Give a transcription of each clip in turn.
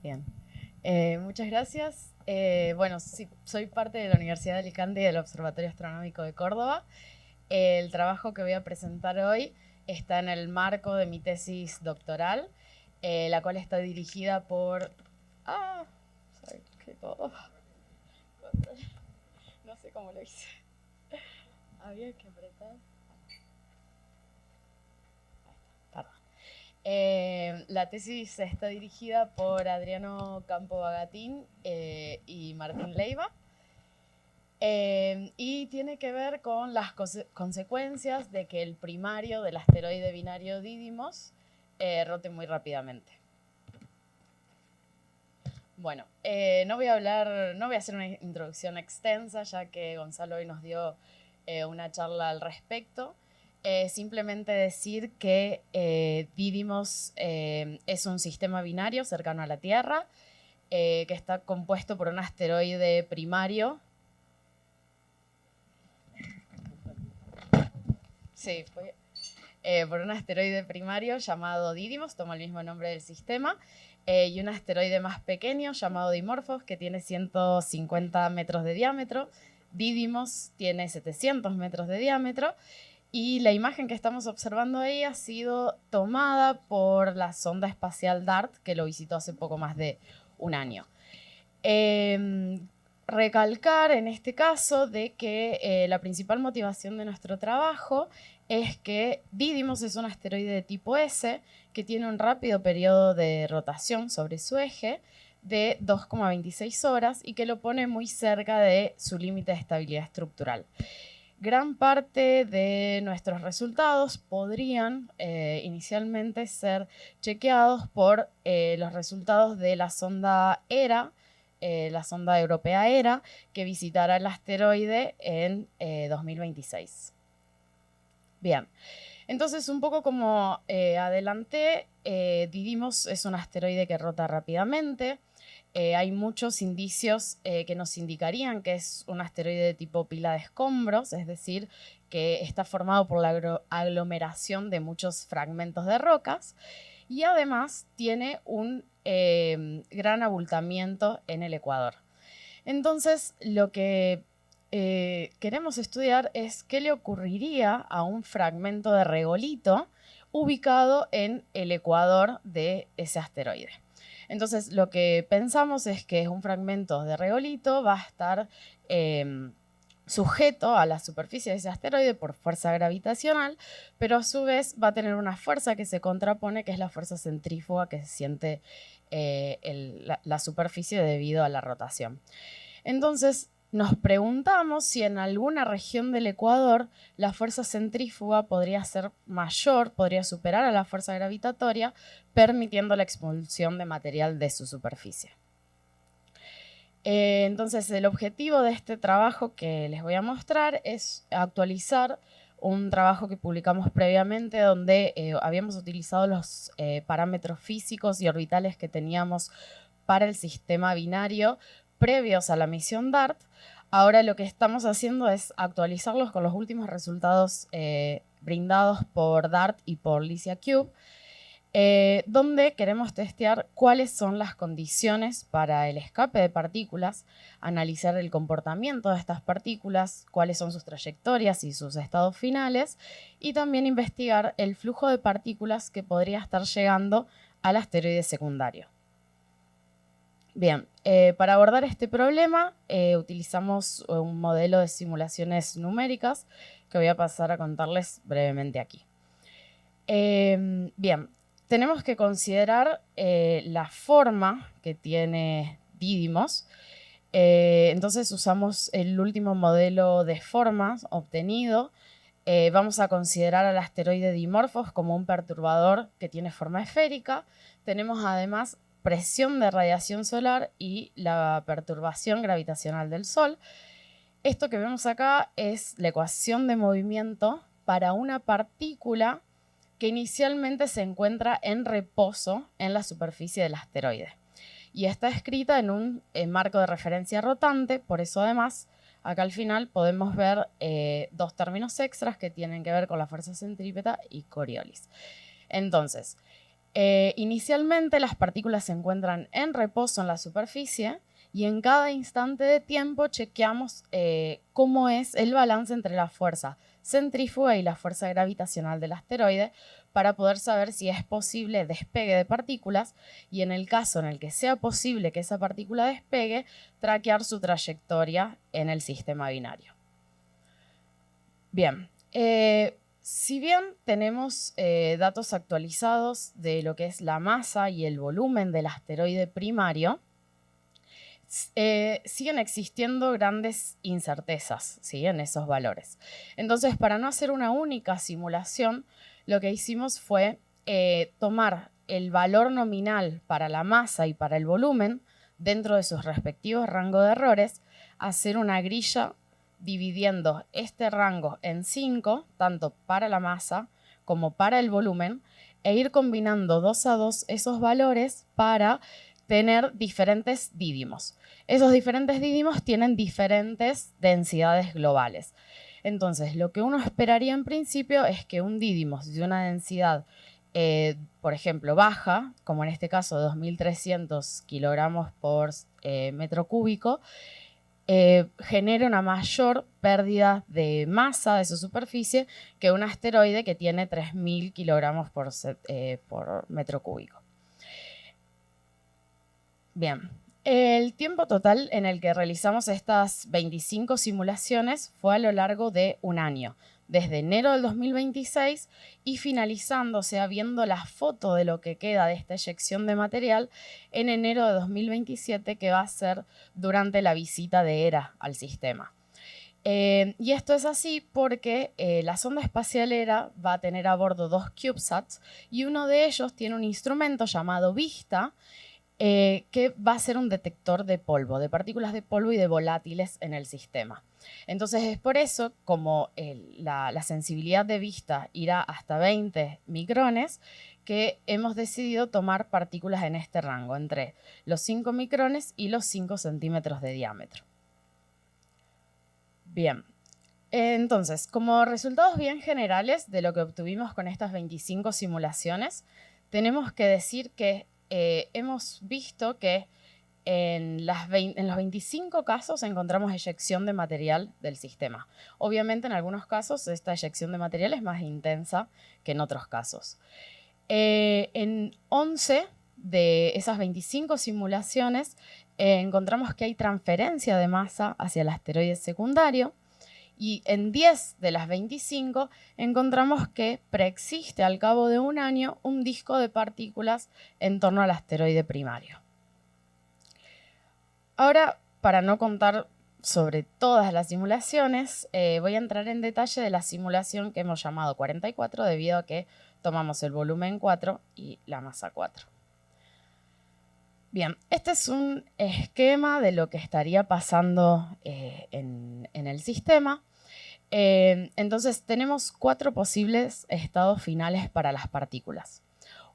Bien. Muchas gracias. Bueno, sí, soy parte de la Universidad de Alicante y del Observatorio Astronómico de Córdoba. El trabajo que voy a presentar hoy está en el marco de mi tesis doctoral, la cual está dirigida por... Ah, ¿sabes qué todo? No sé cómo lo hice. Había que apretar. Perdón. La tesis está dirigida por Adriano Campo Bagatín y Martín Leiva. Y tiene que ver con las consecuencias de que el primario del asteroide binario Didymos rote muy rápidamente. Bueno, no voy a hacer una introducción extensa, ya que Gonzalo hoy nos dio una charla al respecto. Simplemente decir que Didymos es un sistema binario cercano a la Tierra, que está compuesto por un asteroide primario. Sí, por un asteroide primario llamado Didymos, toma el mismo nombre del sistema, y un asteroide más pequeño llamado Dimorphos, que tiene 150 metros de diámetro. Didymos tiene 700 metros de diámetro, y la imagen que estamos observando ahí ha sido tomada por la sonda espacial DART, que lo visitó hace poco más de un año. Recalcar en este caso de que la principal motivación de nuestro trabajo es que Didymos es un asteroide de tipo S que tiene un rápido periodo de rotación sobre su eje de 2,26 horas y que lo pone muy cerca de su límite de estabilidad estructural. Gran parte de nuestros resultados podrían inicialmente ser chequeados por los resultados de la sonda ERA, la sonda europea ERA, que visitará el asteroide en 2026. Bien, entonces un poco como adelanté, Didymos es un asteroide que rota rápidamente. Hay muchos indicios que nos indicarían que es un asteroide de tipo pila de escombros, es decir, que está formado por la aglomeración de muchos fragmentos de rocas, y además tiene un gran abultamiento en el ecuador. Entonces, lo que queremos estudiar es qué le ocurriría a un fragmento de regolito ubicado en el ecuador de ese asteroide. Entonces, lo que pensamos es que un fragmento de regolito va a estar sujeto a la superficie de ese asteroide por fuerza gravitacional, pero a su vez va a tener una fuerza que se contrapone, que es la fuerza centrífuga que se siente la superficie debido a la rotación. Entonces, nos preguntamos si en alguna región del ecuador la fuerza centrífuga podría ser mayor, podría superar a la fuerza gravitatoria, permitiendo la expulsión de material de su superficie. Entonces, el objetivo de este trabajo que les voy a mostrar es actualizar un trabajo que publicamos previamente donde habíamos utilizado los parámetros físicos y orbitales que teníamos para el sistema binario previos a la misión DART. Ahora lo que estamos haciendo es actualizarlos con los últimos resultados brindados por DART y por LISIACube, donde queremos testear cuáles son las condiciones para el escape de partículas, analizar el comportamiento de estas partículas, cuáles son sus trayectorias y sus estados finales, y también investigar el flujo de partículas que podría estar llegando al asteroide secundario. Bien, para abordar este problema utilizamos un modelo de simulaciones numéricas que voy a pasar a contarles brevemente aquí. Bien, tenemos que considerar la forma que tiene Didymos. Entonces usamos el último modelo de formas obtenido. Vamos a considerar al asteroide Dimorphos como un perturbador que tiene forma esférica. Tenemos además presión de radiación solar y la perturbación gravitacional del Sol. Esto que vemos acá es la ecuación de movimiento para una partícula que inicialmente se encuentra en reposo en la superficie del asteroide. Y está escrita en un marco de referencia rotante, por eso además acá al final podemos ver dos términos extras que tienen que ver con la fuerza centrípeta y Coriolis. Entonces, Inicialmente las partículas se encuentran en reposo en la superficie y en cada instante de tiempo chequeamos cómo es el balance entre la fuerza centrífuga y la fuerza gravitacional del asteroide para poder saber si es posible despegue de partículas y en el caso en el que sea posible que esa partícula despegue, traquear su trayectoria en el sistema binario. Bien, si bien tenemos datos actualizados de lo que es la masa y el volumen del asteroide primario, siguen existiendo grandes incertezas, ¿sí?, en esos valores. Entonces, para no hacer una única simulación, lo que hicimos fue tomar el valor nominal para la masa y para el volumen dentro de sus respectivos rangos de errores, hacer una grilla dividiendo este rango en 5, tanto para la masa como para el volumen, e ir combinando 2 a 2 esos valores para tener diferentes dídimos. Esos diferentes dídimos tienen diferentes densidades globales. Entonces, lo que uno esperaría en principio es que un dídimo de una densidad, por ejemplo, baja, como en este caso 2.300 kilogramos por metro cúbico, genere una mayor pérdida de masa de su superficie que un asteroide que tiene 3.000 kilogramos por metro cúbico. Bien, el tiempo total en el que realizamos estas 25 simulaciones fue a lo largo de un año, desde enero del 2026 y finalizando, o sea, viendo la foto de lo que queda de esta eyección de material en enero de 2027, que va a ser durante la visita de ERA al sistema. Y esto es así porque la sonda espacial ERA va a tener a bordo 2 CubeSats y uno de ellos tiene un instrumento llamado VISTA, que va a ser un detector de polvo, de partículas de polvo y de volátiles en el sistema. Entonces es por eso, como la sensibilidad de vista irá hasta 20 micrones, que hemos decidido tomar partículas en este rango, entre los 5 micrones y los 5 centímetros de diámetro. Bien, entonces, como resultados bien generales de lo que obtuvimos con estas 25 simulaciones, tenemos que decir que hemos visto que en los 25 casos encontramos eyección de material del sistema. Obviamente, en algunos casos, esta eyección de material es más intensa que en otros casos. En 11 de esas 25 simulaciones encontramos que hay transferencia de masa hacia el asteroide secundario y en 10 de las 25 encontramos que preexiste al cabo de un año un disco de partículas en torno al asteroide primario. Ahora, para no contar sobre todas las simulaciones, voy a entrar en detalle de la simulación que hemos llamado 44 debido a que tomamos el volumen 4 y la masa 4. Bien, este es un esquema de lo que estaría pasando en el sistema. Entonces tenemos 4 posibles estados finales para las partículas.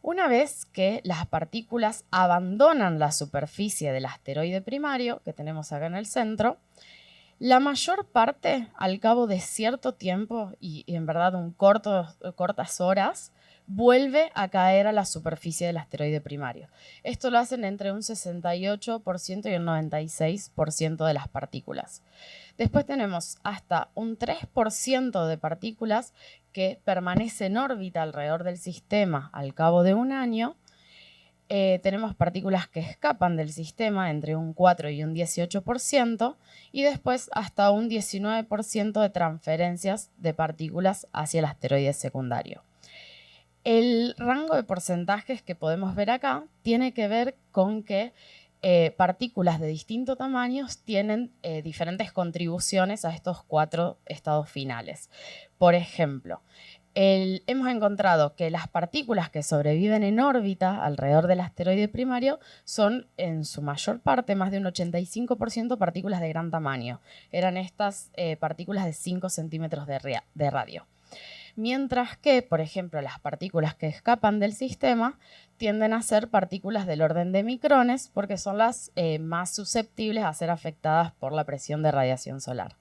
Una vez que las partículas abandonan la superficie del asteroide primario, que tenemos acá en el centro, la mayor parte, al cabo de cierto tiempo y en verdad cortas horas, vuelve a caer a la superficie del asteroide primario. Esto lo hacen entre un 68% y un 96% de las partículas. Después tenemos hasta un 3% de partículas que permanecen en órbita alrededor del sistema al cabo de un año. Tenemos partículas que escapan del sistema entre un 4 y un 18% y después hasta un 19% de transferencias de partículas hacia el asteroide secundario. El rango de porcentajes que podemos ver acá tiene que ver con que partículas de distintos tamaños tienen diferentes contribuciones a estos 4 estados finales. Por ejemplo, hemos encontrado que las partículas que sobreviven en órbita alrededor del asteroide primario son en su mayor parte, más de un 85%, partículas de gran tamaño. Eran estas partículas de 5 centímetros de radio. Mientras que, por ejemplo, las partículas que escapan del sistema tienden a ser partículas del orden de micrones porque son las más susceptibles a ser afectadas por la presión de radiación solar.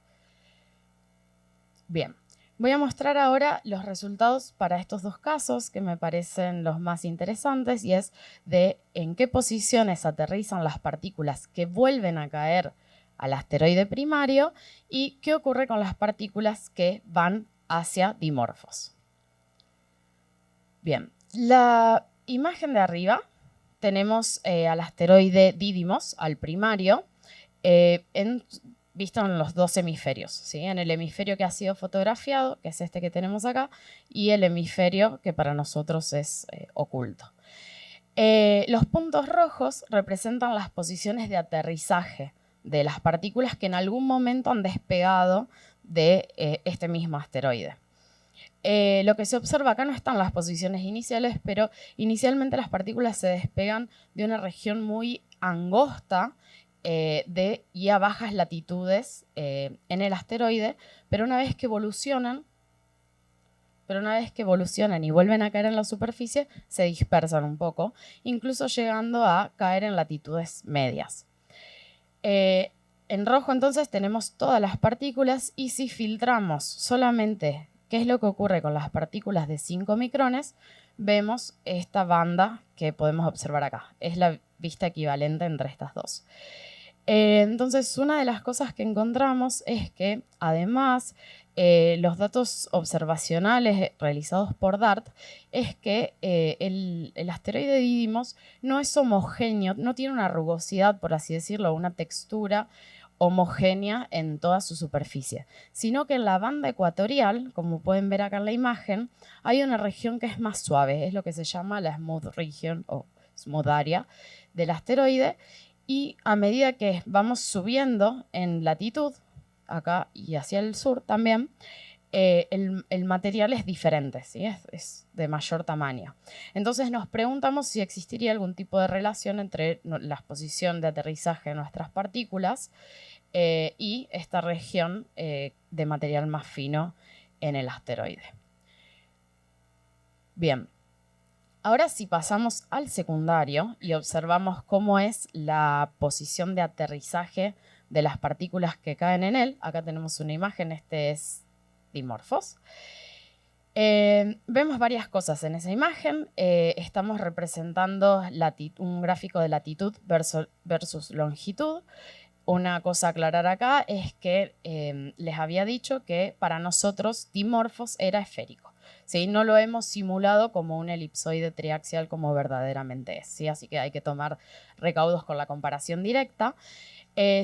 Bien, Voy a mostrar ahora los resultados para estos dos casos que me parecen los más interesantes, y es de en qué posiciones aterrizan las partículas que vuelven a caer al asteroide primario y qué ocurre con las partículas que van hacia dimorfos. Bien, la imagen de arriba tenemos al asteroide Didymos, al primario, visto en los dos hemisferios, ¿sí? En el hemisferio que ha sido fotografiado, que es este que tenemos acá, y el hemisferio que para nosotros es oculto. Los puntos rojos representan las posiciones de aterrizaje de las partículas que en algún momento han despegado de este mismo asteroide. Lo que se observa acá no están las posiciones iniciales, pero inicialmente las partículas se despegan de una región muy angosta y a bajas latitudes en el asteroide, pero una vez que evolucionan y vuelven a caer en la superficie, se dispersan un poco, incluso llegando a caer en latitudes medias. En rojo entonces tenemos todas las partículas, y si filtramos solamente qué es lo que ocurre con las partículas de 5 micrones, vemos esta banda que podemos observar acá. Es la vista equivalente entre estas dos. Entonces, una de las cosas que encontramos es que, además, los datos observacionales realizados por DART es que el asteroide Didymos no es homogéneo, no tiene una rugosidad, por así decirlo, una textura homogénea en toda su superficie, sino que en la banda ecuatorial, como pueden ver acá en la imagen, hay una región que es más suave, es lo que se llama la smooth region o smooth area del asteroide, y a medida que vamos subiendo en latitud, acá y hacia el sur también, el material es diferente, ¿sí? Es de mayor tamaño. Entonces nos preguntamos si existiría algún tipo de relación entre la posición de aterrizaje de nuestras partículas y esta región de material más fino en el asteroide. Bien, ahora si pasamos al secundario y observamos cómo es la posición de aterrizaje de las partículas que caen en él, acá tenemos una imagen, este es Dimorphos. Vemos varias cosas en esa imagen. Estamos representando un gráfico de latitud versus longitud. Una cosa a aclarar acá es que les había dicho que para nosotros Dimorphos era esférico, ¿sí? No lo hemos simulado como un elipsoide triaxial como verdaderamente es, ¿sí? Así que hay que tomar recaudos con la comparación directa.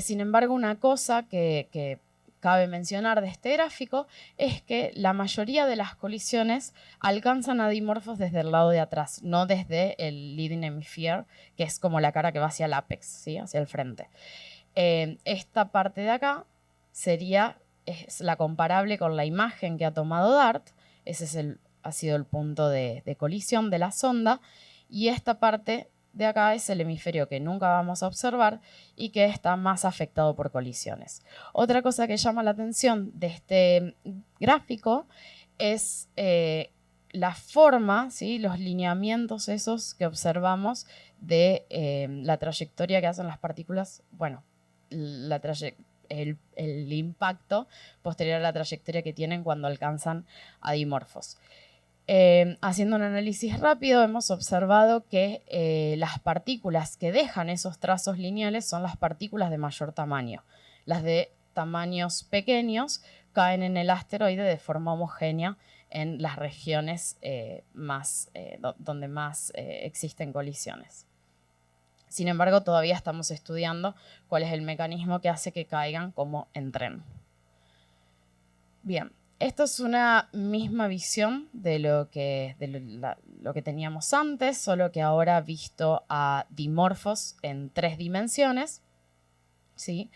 Sin embargo, una cosa que cabe mencionar de este gráfico es que la mayoría de las colisiones alcanzan a Dimorphos desde el lado de atrás, no desde el leading hemisphere, que es como la cara que va hacia el ápex, ¿sí? Hacia el frente. Esta parte de acá es la comparable con la imagen que ha tomado DART. Ese ha sido el punto de colisión de la sonda, y esta parte de acá es el hemisferio que nunca vamos a observar y que está más afectado por colisiones. Otra cosa que llama la atención de este gráfico es la forma, ¿sí? Los lineamientos esos que observamos de la trayectoria que hacen las partículas, bueno, el impacto posterior a la trayectoria que tienen cuando alcanzan a Dimorphos. Haciendo un análisis rápido, hemos observado que las partículas que dejan esos trazos lineales son las partículas de mayor tamaño. Las de tamaños pequeños caen en el asteroide de forma homogénea en las regiones donde más existen colisiones. Sin embargo, todavía estamos estudiando cuál es el mecanismo que hace que caigan como en tren. Bien, esto es una misma visión de lo que teníamos antes, solo que ahora visto a Dimorphos en 3 dimensiones, ¿sí?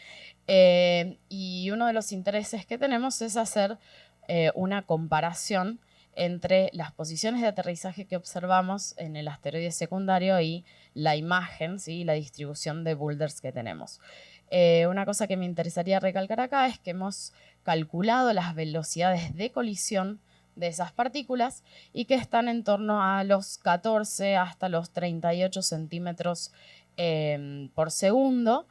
Y uno de los intereses que tenemos es hacer una comparación entre las posiciones de aterrizaje que observamos en el asteroide secundario y la imagen, ¿sí? La distribución de boulders que tenemos. Una cosa que me interesaría recalcar acá es que hemos calculado las velocidades de colisión de esas partículas y que están en torno a los 14 hasta los 38 centímetros por segundo.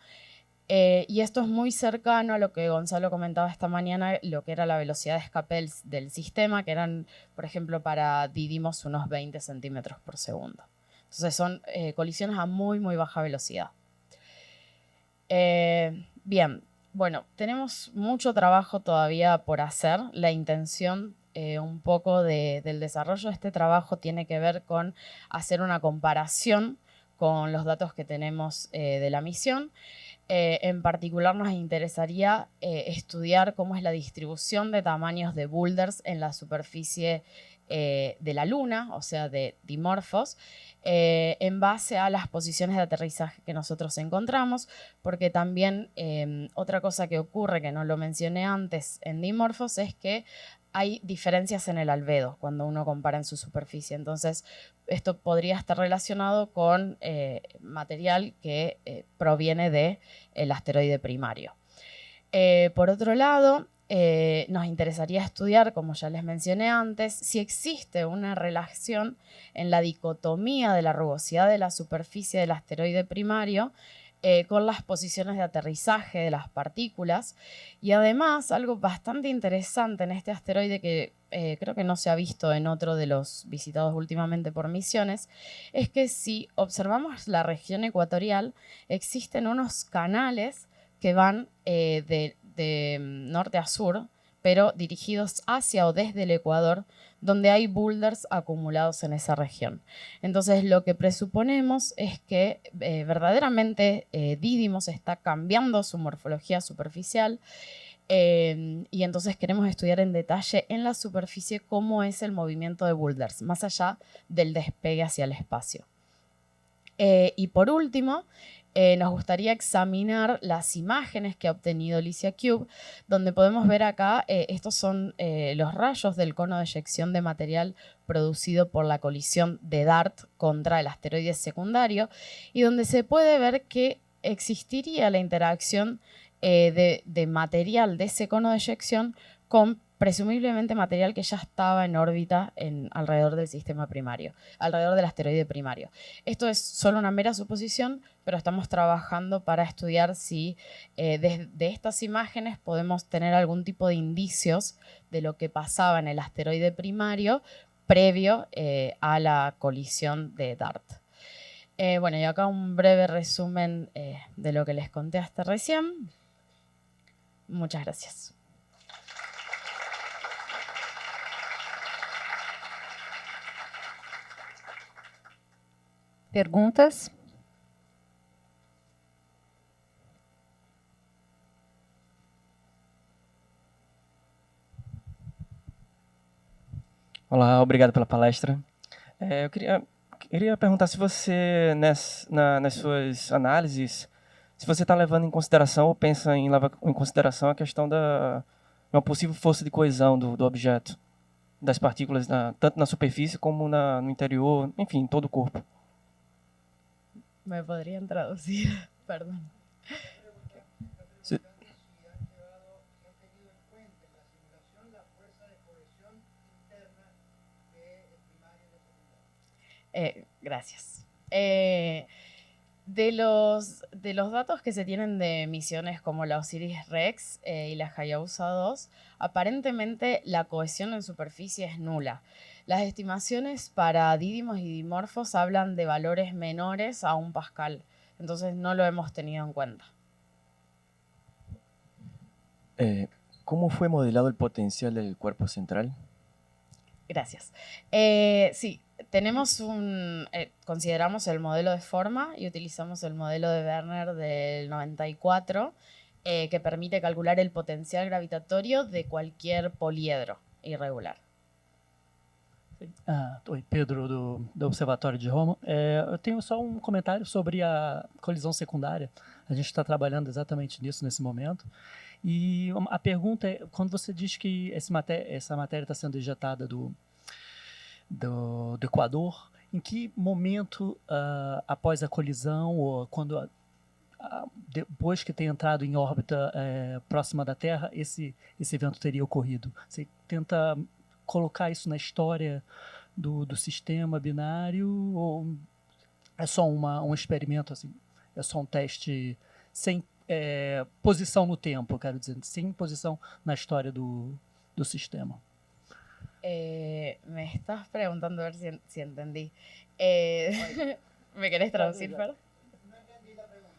Y esto es muy cercano a lo que Gonzalo comentaba esta mañana, lo que era la velocidad de escape del sistema, que eran, por ejemplo, para Didymos unos 20 centímetros por segundo. Entonces son colisiones a muy, muy baja velocidad. Bien, bueno, tenemos mucho trabajo todavía por hacer. La intención un poco del desarrollo de este trabajo tiene que ver con hacer una comparación con los datos que tenemos de la misión. En particular nos interesaría estudiar cómo es la distribución de tamaños de boulders en la superficie de la Luna, o sea, de Dimorphos, en base a las posiciones de aterrizaje que nosotros encontramos, porque también otra cosa que ocurre, que no lo mencioné antes en Dimorphos, es que hay diferencias en el albedo cuando uno compara en su superficie. Entonces, esto podría estar relacionado con material que proviene del asteroide primario. Por otro lado, nos interesaría estudiar, como ya les mencioné antes, si existe una relación en la dicotomía de la rugosidad de la superficie del asteroide primario con las posiciones de aterrizaje de las partículas. Y además, algo bastante interesante en este asteroide que creo que no se ha visto en otro de los visitados últimamente por misiones, es que si observamos la región ecuatorial, existen unos canales que van de norte a sur, pero dirigidos hacia o desde el Ecuador, donde hay boulders acumulados en esa región. Entonces, lo que presuponemos es que verdaderamente Didymos está cambiando su morfología superficial y entonces queremos estudiar en detalle en la superficie cómo es el movimiento de boulders, más allá del despegue hacia el espacio. Y por último, nos gustaría examinar las imágenes que ha obtenido LICIACube, donde podemos ver acá, estos son los rayos del cono de eyección de material producido por la colisión de DART contra el asteroide secundario, y donde se puede ver que existiría la interacción de material de ese cono de eyección con presumiblemente material que ya estaba en órbita alrededor del sistema primario, alrededor del asteroide primario. Esto es solo una mera suposición, pero estamos trabajando para estudiar si de estas imágenes podemos tener algún tipo de indicios de lo que pasaba en el asteroide primario previo a la colisión de DART. Bueno, y acá un breve resumen de lo que les conté hasta recién. Muchas gracias. Perguntas? Olá, obrigado pela palestra. Eu queria perguntar se você, nas suas análises, se você está levando em consideração ou pensa em levar em consideração a questão da uma possível força de coesão do objeto, das partículas, tanto na superfície como no interior, enfim, em todo o corpo. ¿Me podrían traducir? Perdón. Se- Gracias. De los datos que se tienen de misiones como la OSIRIS-REx y la Hayabusa 2, aparentemente la cohesión en superficie es nula. Las estimaciones para Didymos y Dimorphos hablan de valores menores a 1 pascal, entonces no lo hemos tenido en cuenta. ¿Cómo fue modelado el potencial del cuerpo central? Gracias. Sí, consideramos el modelo de forma y utilizamos el modelo de Werner del 94, que permite calcular el potencial gravitatorio de cualquier poliedro irregular. Oi, Pedro, do Observatório de Roma. Eu tenho só um comentário sobre a colisão secundária. A gente está trabalhando exatamente nisso nesse momento. E a pergunta é, quando você diz que essa matéria está sendo ejetada do Equador, em que momento, após a colisão, ou quando depois que tem entrado em órbita próxima da Terra, esse evento teria ocorrido? Você tenta colocar isso na história do sistema binário, ou é só um experimento, assim, é só um teste sem posição no tempo, quero dizer, sem posição na história do sistema. Me estás preguntando a ver si entendí. ¿Me querés traducir, Fer? No entendí la pregunta.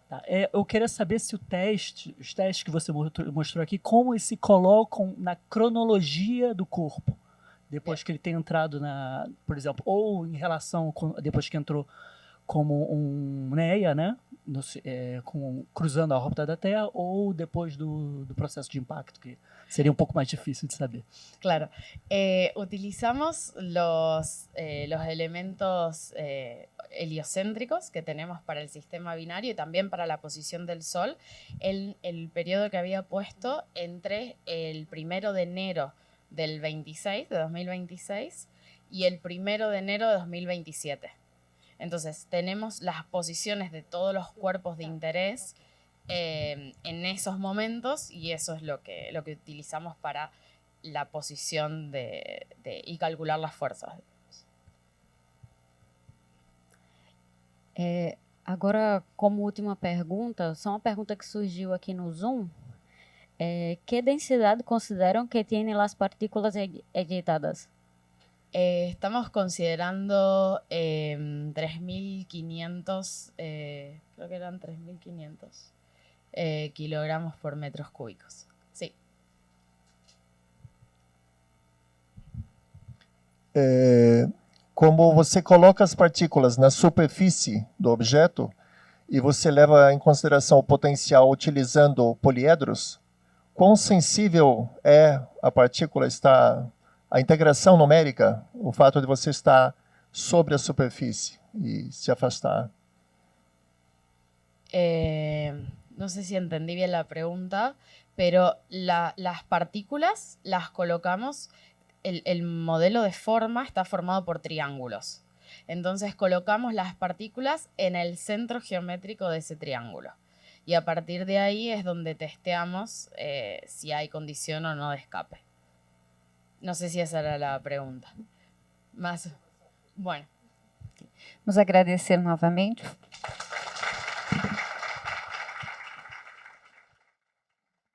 Tá, eu queria saber se os testes que você mostrou aqui, como eles se colocam na cronologia do corpo, depois que ele tem entrado por exemplo, ou em relação depois que entrou como NEA, né, cruzando a órbita da Terra, ou depois do processo de impacto, que sería un poco más difícil de saber. Claro. Utilizamos los elementos heliocéntricos que tenemos para el sistema binario y también para la posición del Sol en el periodo que había puesto entre el 1 de enero del 2026, y el 1 de enero de 2027. Entonces, tenemos las posiciones de todos los cuerpos de interés en esos momentos, y eso es lo que utilizamos para la posición y calcular las fuerzas. Agora, como última pergunta, só uma pergunta que surgiu aqui no Zoom. Que densidade consideram que tienen las partículas eyectadas? Estamos considerando 3.500, creo que eran 3.500 kilogramos por metros cúbicos. Sí. Como você coloca as partículas na superfície do objeto e você leva em consideração o potencial utilizando poliedros, quão sensível é a partícula estar, a integração numérica, o fato de você estar sobre a superfície e se afastar? No sé si entendí bien la pregunta, pero las partículas las colocamos, el modelo de forma está formado por triángulos. Entonces colocamos las partículas en el centro geométrico de ese triángulo. Y a partir de ahí es donde testeamos si hay condición o no de escape. No sé si esa era la pregunta. Más, bueno. Nos agradecer novamente.